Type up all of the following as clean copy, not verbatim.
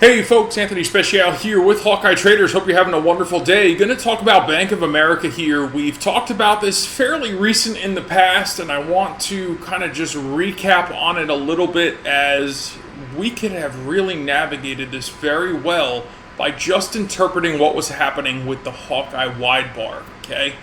Hey folks, Anthony Speciale here with Hawkeye Traders. Hope you're having a wonderful day. Going to talk about Bank of America here. We've talked about this fairly recent in the past, and I want to kind of just recap on it a little bit, as we could have really navigated this very well by just interpreting what was happening with the Hawkeye wide bar, okay?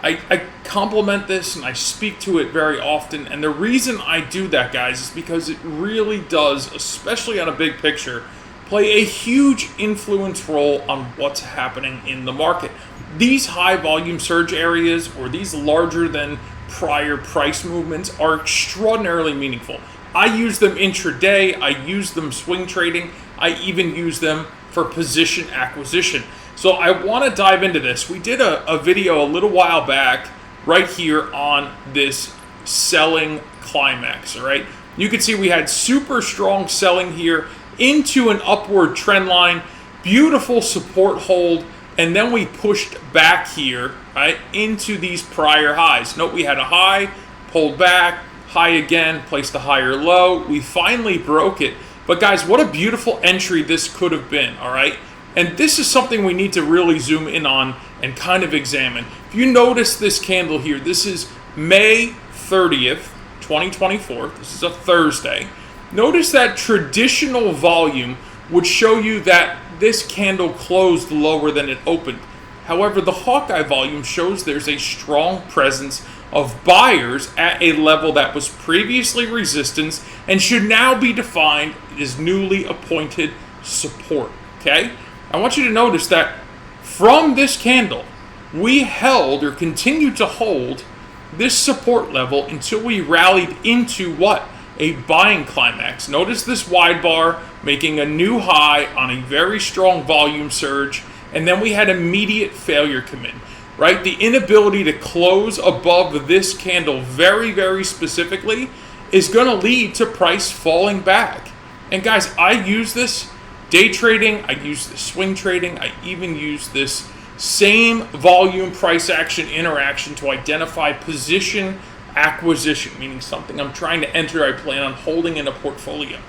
I compliment this and I speak to it very often, and the reason I do that, guys, is because it really does, especially on a big picture, play a huge influence role on what's happening in the market. These high volume surge areas, or these larger than prior price movements, are extraordinarily meaningful. I use them intraday, I use them swing trading, I even use them for position acquisition. So I want to dive into this. We did a video a little while back right here on this selling climax, all right? You can see we had super strong selling here into an upward trend line, beautiful support hold, and then we pushed back here, right, into these prior highs. Note we had a high, pulled back, high again, placed a higher low. We finally broke it. But guys, what a beautiful entry this could have been, all right? And this is something we need to really zoom in on and kind of examine. If you notice this candle here, this is May 30th, 2024. This is a Thursday. Notice that traditional volume would show you that this candle closed lower than it opened. However, the Hawkeye volume shows there's a strong presence of buyers at a level that was previously resistance and should now be defined as newly appointed support. Okay? I want you to notice that from this candle, we held or continued to hold this support level until we rallied into what? A buying climax. Notice this wide bar making a new high on a very strong volume surge, and then we had immediate failure come in, right? The inability to close above this candle very, very specifically is going to lead to price falling back. And guys, I use this day trading, I use this swing trading, I even use this same volume price action interaction to identify position acquisition, meaning something I'm trying to enter, I plan on holding in a portfolio.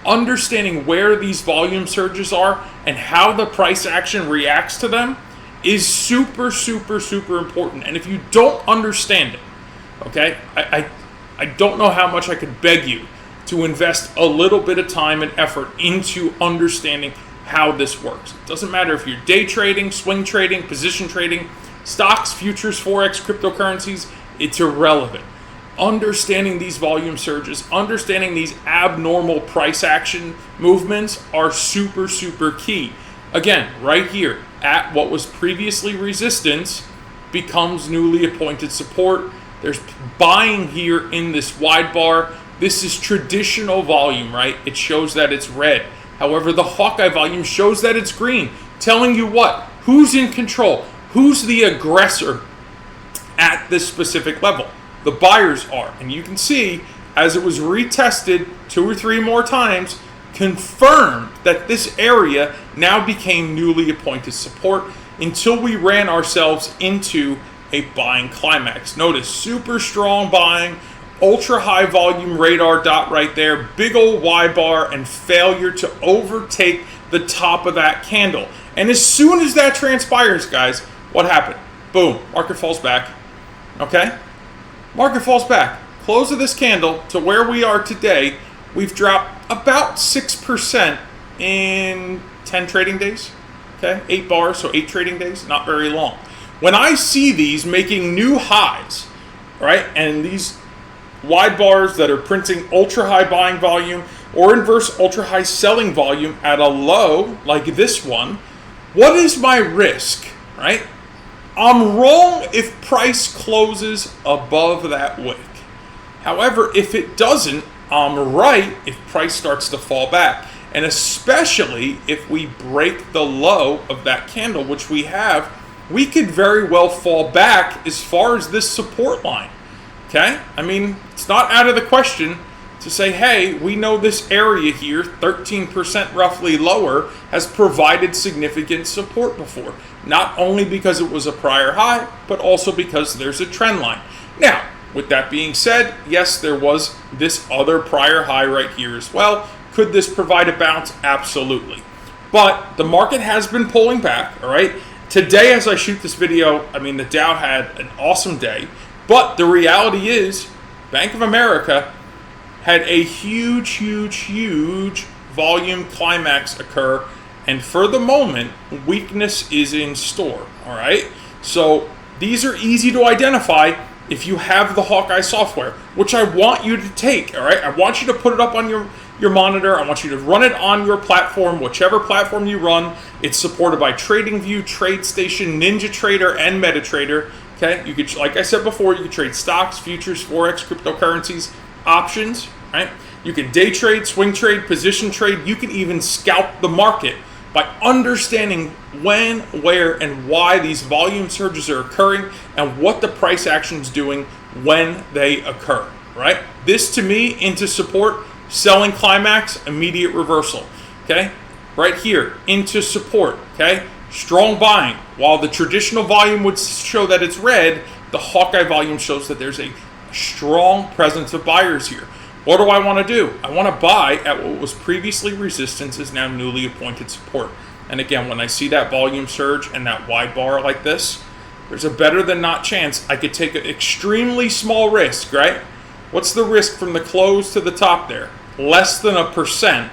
Understanding where these volume surges are and how the price action reacts to them is super, super, super important. And if you don't understand it, okay, I don't know how much I could beg you to invest a little bit of time and effort into understanding how this works. It doesn't matter if you're day trading, swing trading, position trading, stocks, futures, forex, cryptocurrencies, it's irrelevant. Understanding these volume surges, understanding these abnormal price action movements are super, super key. Again, right here at what was previously resistance becomes newly appointed support. There's buying here in this wide bar. This is traditional volume, right? It shows that it's red. However, the Hawkeye volume shows that it's green, telling you what? Who's in control? Who's the aggressor at this specific level? The buyers are. And you can see, as it was retested 2 or 3 more times, confirmed that this area now became newly appointed support until we ran ourselves into a buying climax. Notice super strong buying, ultra high volume radar dot right there, big old Y bar, and failure to overtake the top of that candle. And as soon as that transpires, guys, what happened? Boom, market falls back. Okay? Market falls back. Close of this candle to where we are today, we've dropped about 6% in 10 trading days. Okay? 8 bars, so 8 trading days, not very long. When I see these making new highs, right, and these wide bars that are printing ultra high buying volume or inverse ultra high selling volume at a low like this one, what is my risk, right? I'm wrong if price closes above that wick. However, if it doesn't, I'm right if price starts to fall back. And especially if we break the low of that candle, which we have, we could very well fall back as far as this support line. Okay? I mean, it's not out of the question to say, hey, we know this area here, 13% roughly lower, has provided significant support before. Not only because it was a prior high, but also because there's a trend line. Now, with that being said, yes, there was this other prior high right here as well. Could this provide a bounce? Absolutely. But the market has been pulling back, all right? Today, as I shoot this video, I mean, the Dow had an awesome day. But the reality is, Bank of America had a huge volume climax occur. And for the moment, weakness is in store, all right? So these are easy to identify if you have the Hawkeye software, which I want you to take, all right? I want you to put it up on your monitor. I want you to run it on your platform, whichever platform you run. It's supported by TradingView, TradeStation, NinjaTrader, and MetaTrader, okay? You could, like I said before, you can trade stocks, futures, Forex, cryptocurrencies, options, right? You can day trade, swing trade, position trade. You can even scalp the market by understanding when, where, and why these volume surges are occurring and what the price action is doing when they occur, right? This, to me, into support, selling climax, immediate reversal, okay? Right here, into support, okay? Strong buying. While the traditional volume would show that it's red, the Hawkeye volume shows that there's a strong presence of buyers here. What do I want to do? I want to buy at what was previously resistance is now newly appointed support. And again, when I see that volume surge and that wide bar like this, there's a better than not chance I could take an extremely small risk, right? What's the risk from the close to the top there? Less than 1%,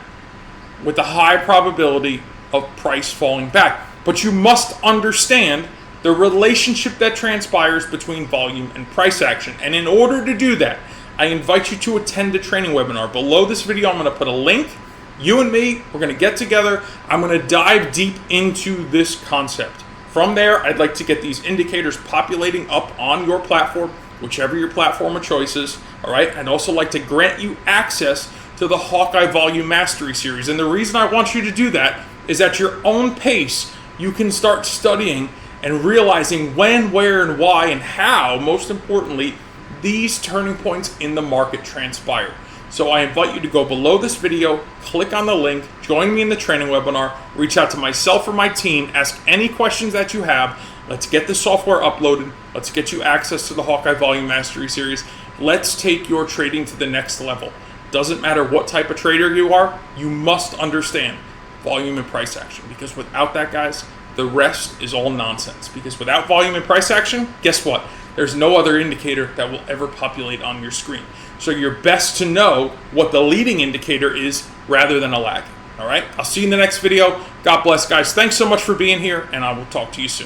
with a high probability of price falling back. But you must understand the relationship that transpires between volume and price action. And in order to do that, I invite you to attend a training webinar. Below this video, I'm going to put a link. You and me, we're going to get together. I'm going to dive deep into this concept. From there, I'd like to get these indicators populating up on your platform, whichever your platform of choice is. All right. I'd also like to grant you access to the Hawkeye Volume Mastery Series. And the reason I want you to do that is at your own pace, you can start studying and realizing when, where, and why, and how, most importantly, these turning points in the market transpire. So I invite you to go below this video, click on the link, join me in the training webinar, reach out to myself or my team, ask any questions that you have. Let's get the software uploaded. Let's get you access to the Hawkeye Volume Mastery Series. Let's take your trading to the next level. Doesn't matter what type of trader you are, you must understand volume and price action, because without that, guys, the rest is all nonsense. Because without volume and price action, guess what? There's no other indicator that will ever populate on your screen. So you're best to know what the leading indicator is rather than a lag. All right? I'll see you in the next video. God bless, guys. Thanks so much for being here, and I will talk to you soon.